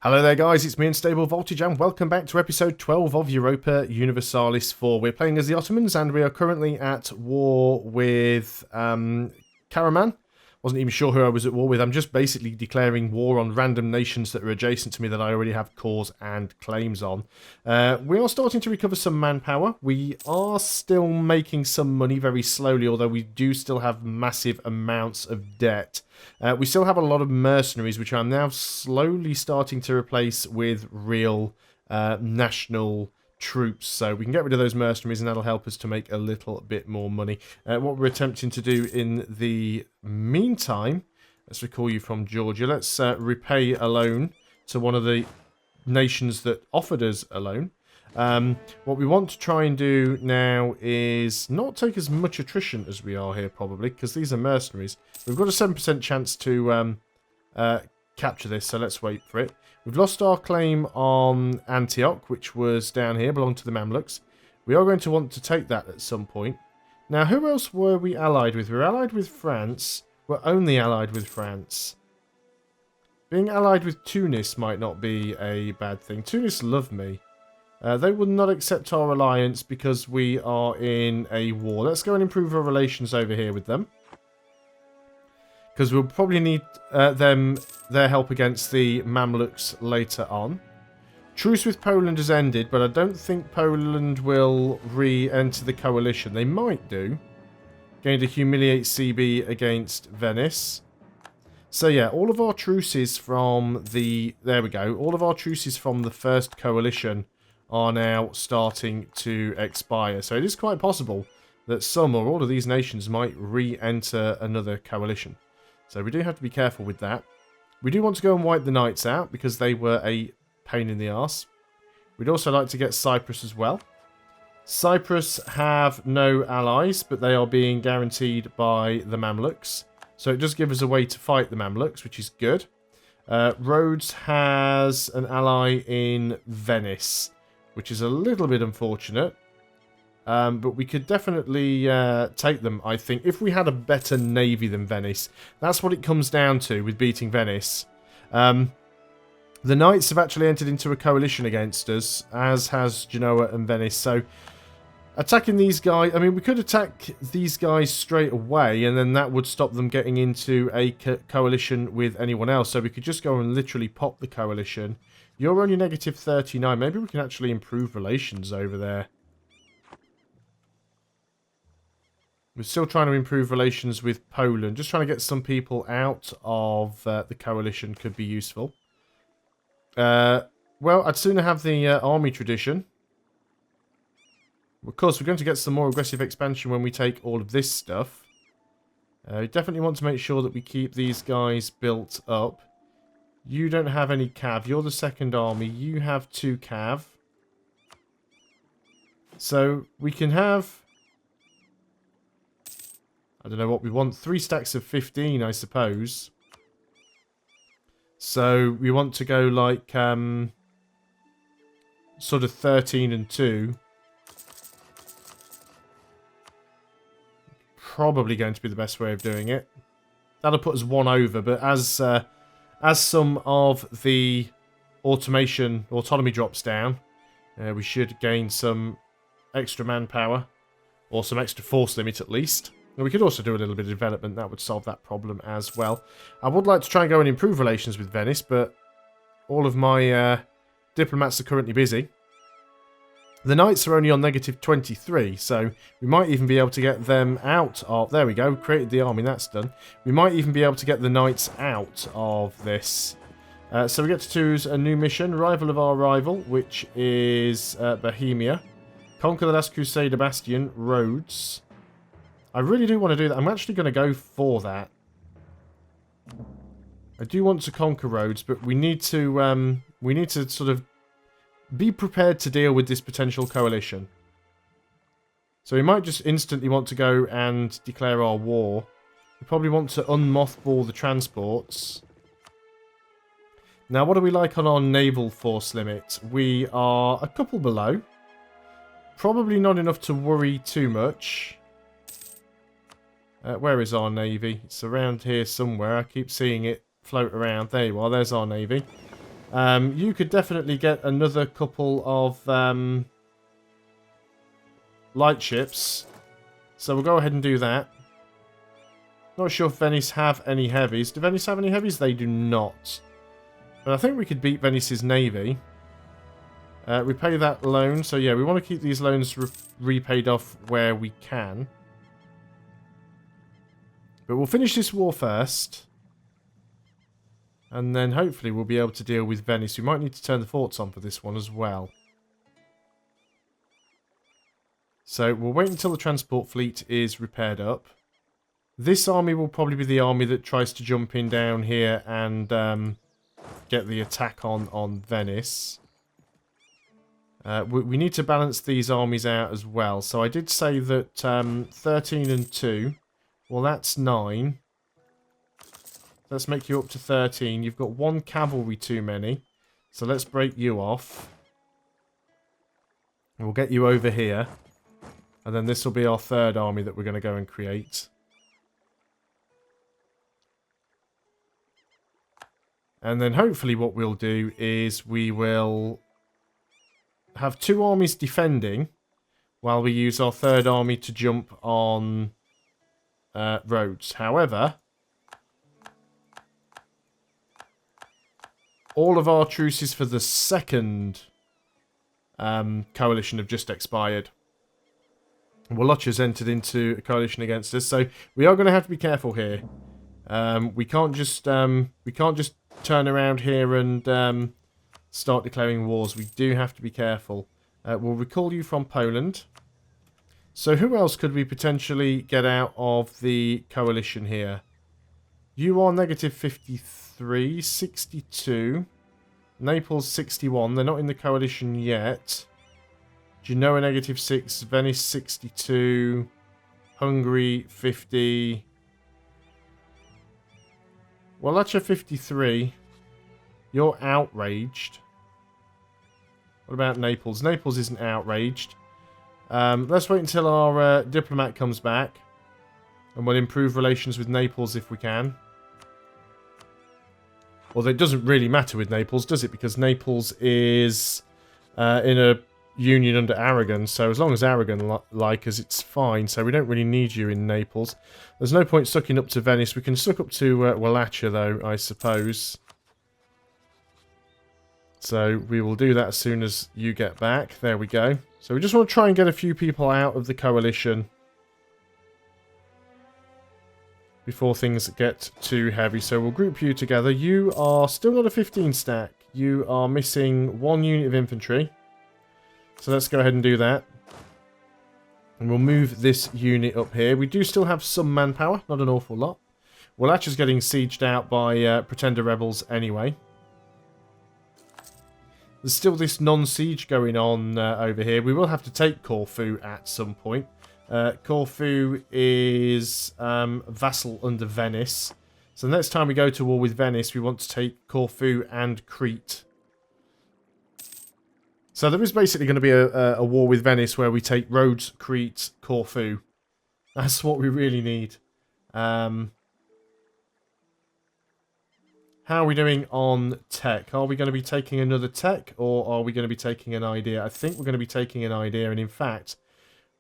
Hello there guys, it's me Unstable Voltage and welcome back to episode 12 of Europa Universalis 4. We're playing as the Ottomans and we are currently at war with Karaman. Wasn't even sure who I was at war with. I'm just basically declaring war on random nations that are adjacent to me that I already have cause and claims on. We are starting to recover some manpower. We are still making some money very slowly, although we do still have massive amounts of debt. We still have a lot of mercenaries, which I'm now slowly starting to replace with real national troops. So we can get rid of those mercenaries and that'll help us to make a little bit more money. What we're attempting to do in the meantime, let's recall you from Georgia. Let's repay a loan to one of the nations that offered us a loan. What we want to try and do now is not take as much attrition as we are here, probably, because these are mercenaries. We've got a 7% chance to capture this, so let's wait for it. We've lost our claim on Antioch, which was down here, belonged to the Mamluks. We are going to want to take that at some point. Now, who else were we allied with? We were allied with France. We're only allied with France. Being allied with Tunis might not be a bad thing. Tunis love me. They will not accept our alliance because we are in a war. Let's go and improve our relations over here with them. Because we'll probably need their help against the Mamluks later on. Truce with Poland has ended, but I don't think Poland will re-enter the coalition. They might do. Going to humiliate CB against Venice. So yeah, all of our truces from the... There we go. All of our truces from the first coalition are now starting to expire. So it is quite possible that some or all of these nations might re-enter another coalition. So we do have to be careful with that. We do want to go and wipe the Knights out because they were a pain in the arse. We'd also like to get Cyprus as well. Cyprus have no allies, but they are being guaranteed by the Mamluks. So it does give us a way to fight the Mamluks, which is good. Rhodes has an ally in Venice, which is a little bit unfortunate. But we could definitely take them, I think, if we had a better navy than Venice. That's what it comes down to with beating Venice. The Knights have actually entered into a coalition against us, as has Genoa and Venice. So attacking these guys... I mean, we could attack these guys straight away, and then that would stop them getting into a coalition with anyone else. So we could just go and literally pop the coalition. You're only negative 39. Maybe we can actually improve relations over there. We're still trying to improve relations with Poland. Just trying to get some people out of the coalition could be useful. Well, I'd sooner have the army tradition. Of course, we're going to get some more aggressive expansion when we take all of this stuff. We definitely want to make sure that we keep these guys built up. You don't have any cav. You're the second army. You have 2 cav. So we can have... I don't know what we want. 3 stacks of 15, I suppose. So we want to go like sort of 13 and 2. Probably going to be the best way of doing it. That'll put us 1 over, but as some of the autonomy drops down, we should gain some extra manpower, or some extra force limit at least. And we could also do a little bit of development. That would solve that problem as well. I would like to try and go and improve relations with Venice, but all of my diplomats are currently busy. The Knights are only on negative 23, so we might even be able to get them out of... There we go, created the army, that's done. We might even be able to get the Knights out of this. So we get to choose a new mission, rival of our rival, which is Bohemia. Conquer the last Crusader Bastion, Rhodes. I really do want to do that. I'm actually going to go for that. I do want to conquer Rhodes, but we need to sort of be prepared to deal with this potential coalition. So we might just instantly want to go and declare our war. We probably want to unmothball the transports. Now, what are we like on our naval force limit? We are a couple below. Probably not enough to worry too much. Where is our navy? It's around here somewhere. I keep seeing it float around. There you are. There's our navy. You could definitely get another couple of light ships. So we'll go ahead and do that. Not sure if Venice have any heavies. Do Venice have any heavies? They do not. But I think we could beat Venice's navy. Repay that loan. So yeah, we want to keep these loans repaid off where we can. But we'll finish this war first. And then hopefully we'll be able to deal with Venice. We might need to turn the forts on for this one as well. So we'll wait until the transport fleet is repaired up. This army will probably be the army that tries to jump in down here and get the attack on Venice. We need to balance these armies out as well. So I did say that 13 and 2. Well, that's 9. Let's make you up to 13. You've got 1 cavalry too many. So let's break you off. We'll get you over here. And then this will be our 3rd army that we're going to go and create. And then hopefully what we'll do is we will have 2 armies defending while we use our 3rd army to jump on roads. However, all of our truces for the 2nd coalition have just expired. Wallach's entered into a coalition against us, so we are going to have to be careful here. We can't just turn around here and start declaring wars. We do have to be careful. We'll recall you from Poland. So who else could we potentially get out of the coalition here? You are negative 53, 62. Naples 61. They're not in the coalition yet. Genoa negative 6. Venice 62. Hungary 50. Wallachia 53. You're outraged. What about Naples? Naples isn't outraged. Let's wait until our diplomat comes back. And we'll improve relations with Naples if we can. Well, it doesn't really matter with Naples, does it? Because Naples is in a union under Aragon. So as long as Aragon like us, it's fine. So we don't really need you in Naples. There's no point sucking up to Venice. We can suck up to Wallachia, though, I suppose. So we will do that as soon as you get back. There we go. So we just want to try and get a few people out of the coalition before things get too heavy. So we'll group you together. You are still not a 15 stack. You are missing 1 unit of infantry. So let's go ahead and do that. And we'll move this unit up here. We do still have some manpower, not an awful lot. Wallachia's getting sieged out by Pretender rebels anyway. There's still this non-siege going on over here. We will have to take Corfu at some point. Corfu is vassal under Venice. So next time we go to war with Venice, we want to take Corfu and Crete. So there is basically going to be a war with Venice where we take Rhodes, Crete, Corfu. That's what we really need. How are we doing on tech? Are we going to be taking another tech, or are we going to be taking an idea? I think we're going to be taking an idea, and in fact,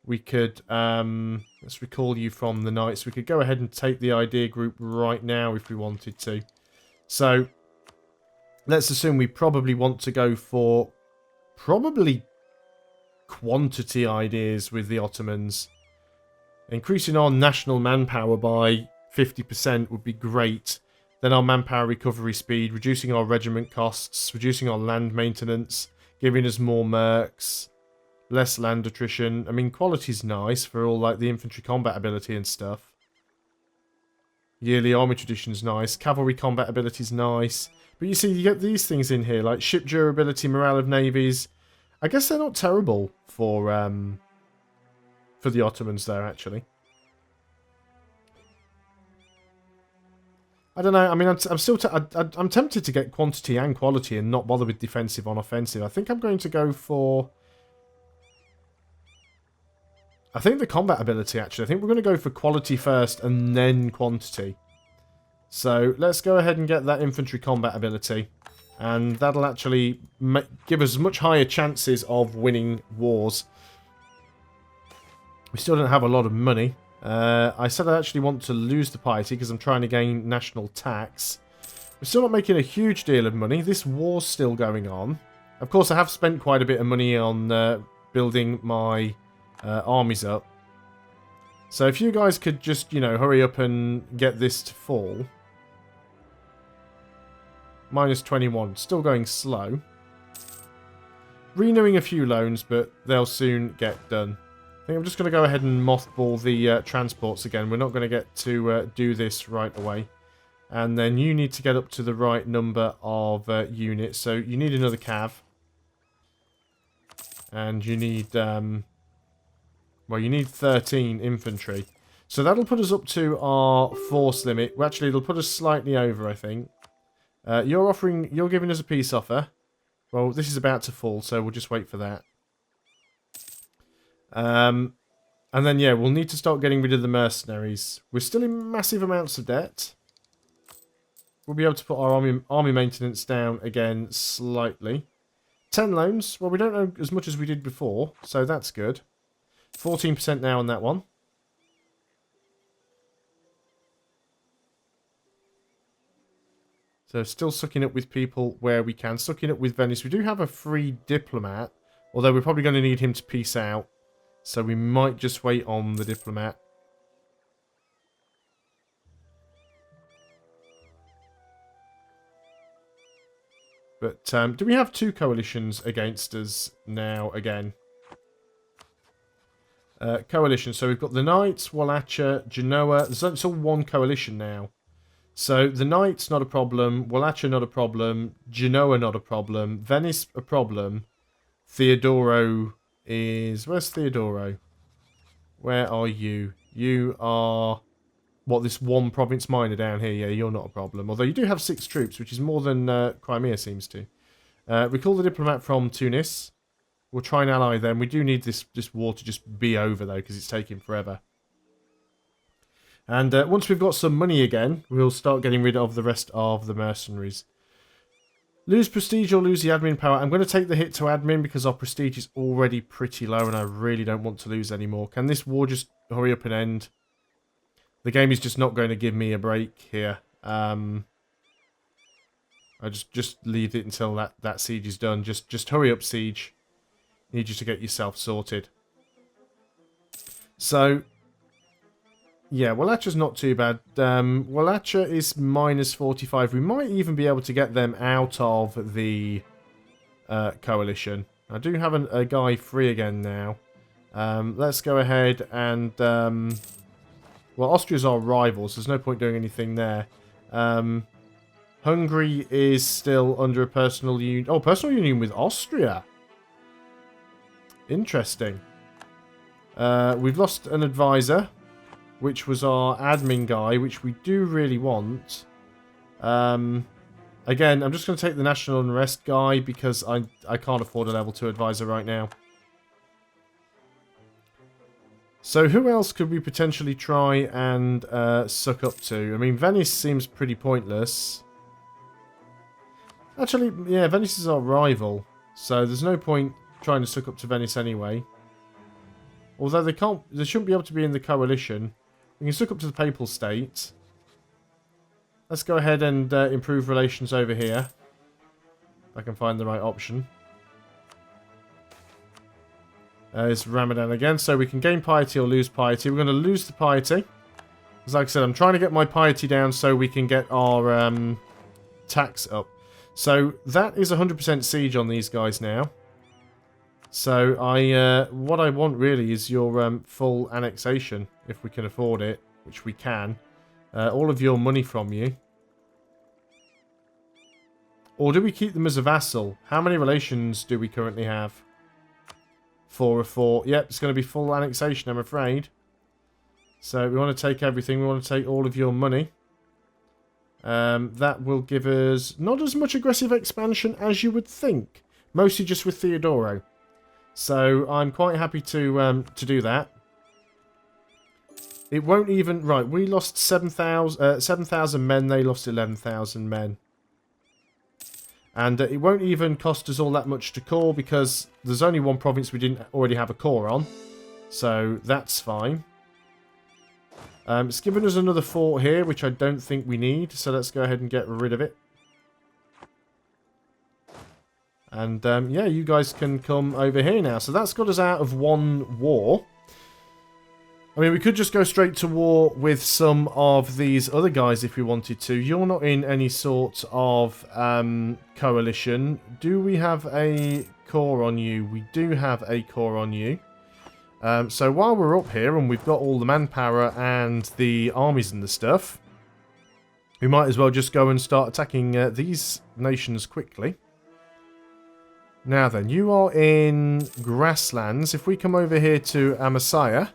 we could, let's recall you from the Knights. We could go ahead and take the idea group right now if we wanted to. So, let's assume we probably want to go for probably quantity ideas with the Ottomans. Increasing our national manpower by 50% would be great. Then our manpower recovery speed, reducing our regiment costs, reducing our land maintenance, giving us more mercs, less land attrition. I mean, quality's nice for all like the infantry combat ability and stuff. Yearly army tradition's nice. Cavalry combat ability's nice. But you see, you get these things in here, like ship durability, morale of navies. I guess they're not terrible for the Ottomans there, actually. I don't know. I mean, I'm still I'm tempted to get quantity and quality and not bother with defensive on offensive. I think I'm going to go for... I think the combat ability, actually. I think we're going to go for quality first and then quantity. So let's go ahead and get that infantry combat ability. And that'll actually give us much higher chances of winning wars. We still don't have a lot of money. I said I actually want to lose the piety because I'm trying to gain national tax. We're still not making a huge deal of money. This war's still going on. Of course, I have spent quite a bit of money on building my armies up. So if you guys could just, you know, hurry up and get this to fall. Minus 21. Still going slow. Renewing a few loans, but they'll soon get done. I think I'm just going to go ahead and mothball the transports again. We're not going to get to do this right away. And then you need to get up to the right number of units. So you need another cav. And you need... well, you need 13 infantry. So that'll put us up to our force limit. Well, actually, it'll put us slightly over, I think. You're giving us a peace offer. Well, this is about to fall, so we'll just wait for that. And then, yeah, we'll need to start getting rid of the mercenaries. We're still in massive amounts of debt. We'll be able to put our army maintenance down again slightly. 10 loans. Well, we don't know as much as we did before, so that's good. 14% now on that one. So still sucking up with people where we can. Sucking up with Venice. We do have a free diplomat, although we're probably going to need him to peace out. So we might just wait on the diplomat. But do we have two coalitions against us now again? Coalition. So we've got the Knights, Wallachia, Genoa. It's all one coalition now. So the Knights, not a problem. Wallachia, not a problem. Genoa, not a problem. Venice, a problem. Theodoro is... Where's Theodoro? Where are you? You are... What, this one province minor down here? Yeah, you're not a problem. Although you do have 6 troops, which is more than Crimea seems to. Recall the diplomat from Tunis. We'll try and ally them. We do need this war to just be over, though, because it's taking forever. And once we've got some money again, we'll start getting rid of the rest of the mercenaries. Lose prestige or lose the admin power. I'm going to take the hit to admin because our prestige is already pretty low and I really don't want to lose any more. Can this war just hurry up and end? The game is just not going to give me a break here. I just leave it until that siege is done. Just hurry up, siege. Need you to get yourself sorted. So... yeah, Wallachia's not too bad. Wallachia is minus 45. We might even be able to get them out of the coalition. I do have a guy free again now. Let's go ahead and... well, Austria's our rival, so there's no point doing anything there. Hungary is still under a personal union... oh, personal union with Austria. Interesting. We've lost an advisor, which was our admin guy, which we do really want. Again, I'm just going to take the national unrest guy because I can't afford a level 2 advisor right now. So who else could we potentially try and suck up to? I mean, Venice seems pretty pointless. Actually, yeah, Venice is our rival, so there's no point trying to suck up to Venice anyway. Although they shouldn't be able to be in the coalition. We can suck up to the Papal State. Let's go ahead and improve relations over here. If I can find the right option. It's Ramadan again, so we can gain piety or lose piety. We're going to lose the piety. Because like I said, I'm trying to get my piety down so we can get our tax up. So that is 100% siege on these guys now. So what I want really is your full annexation, if we can afford it, which we can. All of your money from you. Or do we keep them as a vassal? How many relations do we currently have? 4 of 4. Yep, it's going to be full annexation, I'm afraid. So we want to take everything. We want to take all of your money. That will give us not as much aggressive expansion as you would think. Mostly just with Theodoro. So I'm quite happy to do that. It won't even... right, we lost 7,000 men. They lost 11,000 men. And it won't even cost us all that much to core because there's only one province we didn't already have a core on. So that's fine. It's given us another fort here, which I don't think we need. So let's go ahead and get rid of it. And yeah, you guys can come over here now. So that's got us out of one war. I mean, we could just go straight to war with some of these other guys if we wanted to. You're not in any sort of coalition. Do we have a core on you? We do have a core on you. So while we're up here and we've got all the manpower and the armies and the stuff, we might as well just go and start attacking these nations quickly. Now then, you are in grasslands. If we come over here to Amasya,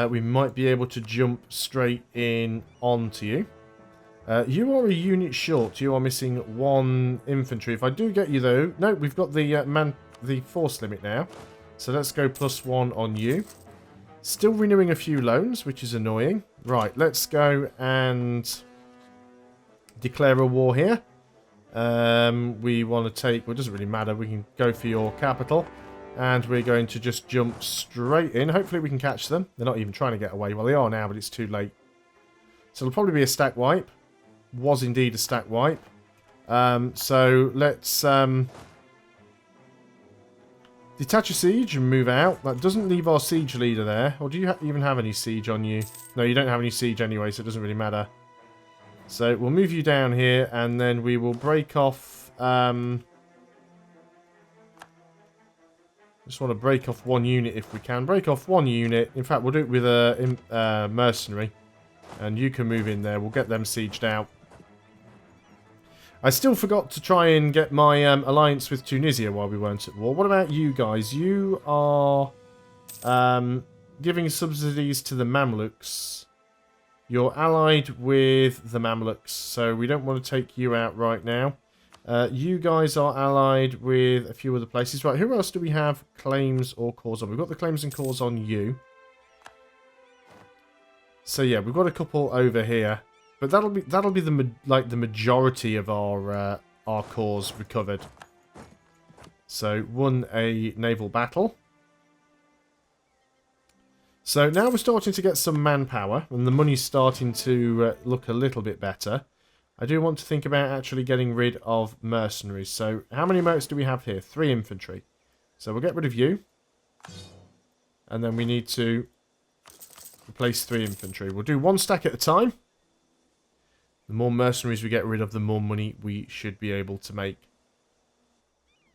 we might be able to jump straight in onto you. You are a unit short. You are missing 1 infantry. If I do get you though... No, we've got the force limit now. So let's go +1 on you. Still renewing a few loans, which is annoying. Right, let's go and declare a war here. We want to take... Well, it doesn't really matter. We can go for your capital. And we're going to just jump straight in. Hopefully we can catch them. They're not even trying to get away. Well, they are now, but it's too late. So it'll probably be a stack wipe. Was indeed a stack wipe. So let's detach a siege and move out. That doesn't leave our siege leader there. Or do you even have any siege on you? No, you don't have any siege anyway, so it doesn't really matter. So we'll move you down here, and then we will break off... just want to break off 1 unit if we can. Break off 1 unit. In fact, we'll do it with a mercenary. And you can move in there. We'll get them sieged out. I still forgot to try and get my alliance with Tunisia while we weren't at war. What about you guys? You are giving subsidies to the Mamluks. You're allied with the Mamluks, so we don't want to take you out right now. You guys are allied with a few other places. Right, who else do we have claims or cores on? We've got the claims and cores on you. So yeah, we've got a couple over here, but that'll be the majority of our cores recovered. So won a naval battle. So now we're starting to get some manpower, and the money's starting to look a little bit better. I do want to think about actually getting rid of mercenaries. So how many mercs do we have here? 3 infantry. So we'll get rid of you. And then we need to replace 3 infantry. We'll do 1 stack at a time. The more mercenaries we get rid of, the more money we should be able to make.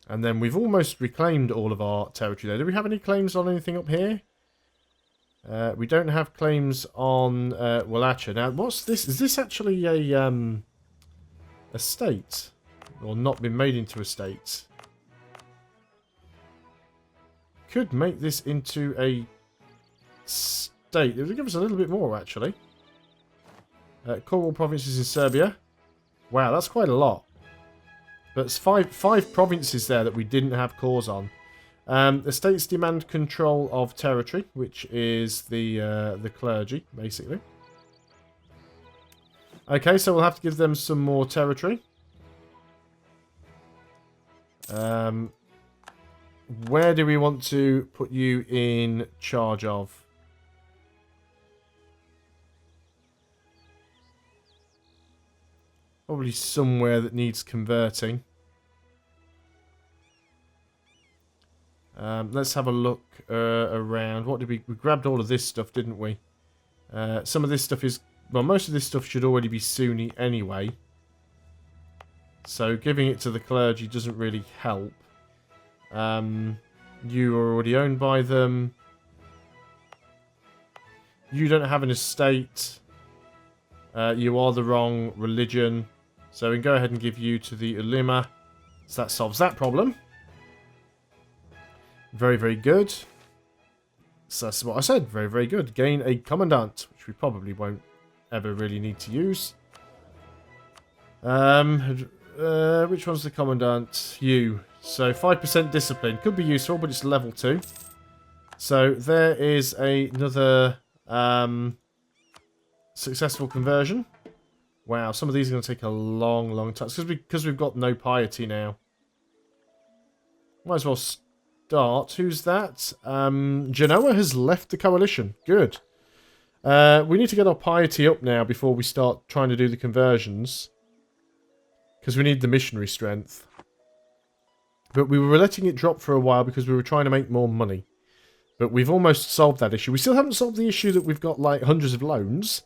And then we've almost reclaimed all of our territory there. Do we have any claims on anything up here? We don't have claims on Wallachia. Now, what's this? Is this actually a state? Or not been made into a state? Could make this into a state. It would give us a little bit more, actually. Cornwall provinces in Serbia. Wow, that's quite a lot. But it's five provinces there that we didn't have cores on. The states demand control of territory, which is the clergy, basically. Okay, so we'll have to give them some more territory. Where do we want to put you in charge of? Probably somewhere that needs converting. Let's have a look around. What did we grabbed all of this stuff, didn't we? Some of this stuff is... Well, most of this stuff should already be Sunni anyway. So giving it to the clergy doesn't really help. You are already owned by them. You don't have an estate. You are the wrong religion. So we can go ahead and give you to the ulema. So that solves that problem. Very, very good. So that's what I said. Very, very good. Gain a commandant, which we probably won't ever really need to use. Which one's the commandant? You. So 5% discipline. Could be useful, but it's level 2. So there is another successful conversion. Wow, some of these are going to take a long, long time. It's because we've got no piety now. Might as well start. Who's that? Genoa has left the coalition. Good. We need to get our piety up now before we start trying to do the conversions. Because we need the missionary strength. But we were letting it drop for a while because we were trying to make more money. But we've almost solved that issue. We still haven't solved the issue that we've got like hundreds of loans.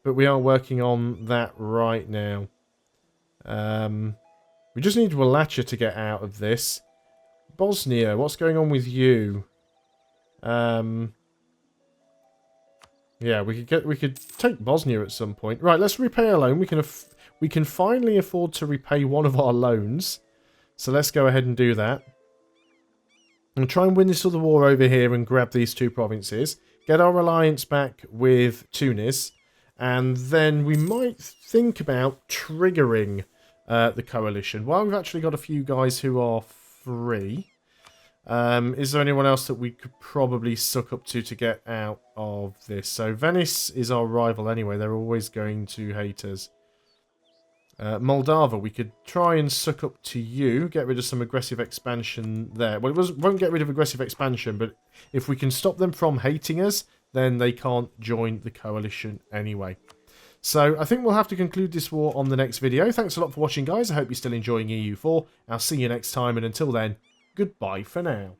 But we are working on that right now. We just need Wallachia to get out of this. Bosnia, what's going on with you? Yeah, we could take Bosnia at some point. Right, let's repay a loan. We can finally afford to repay one of our loans. So let's go ahead and do that. And try and win this other war over here and grab these two provinces. Get our alliance back with Tunis. And then we might think about triggering the coalition. While we've actually got a few guys who are free. Is there anyone else that we could probably suck up to get out of this? So Venice is our rival anyway. They're always going to hate us. Moldava, we could try and suck up to you. Get rid of some aggressive expansion there. Well, won't get rid of aggressive expansion, but if we can stop them from hating us, then they can't join the coalition anyway. So I think we'll have to conclude this war on the next video. Thanks a lot for watching, guys. I hope you're still enjoying EU4. I'll see you next time, and until then, goodbye for now.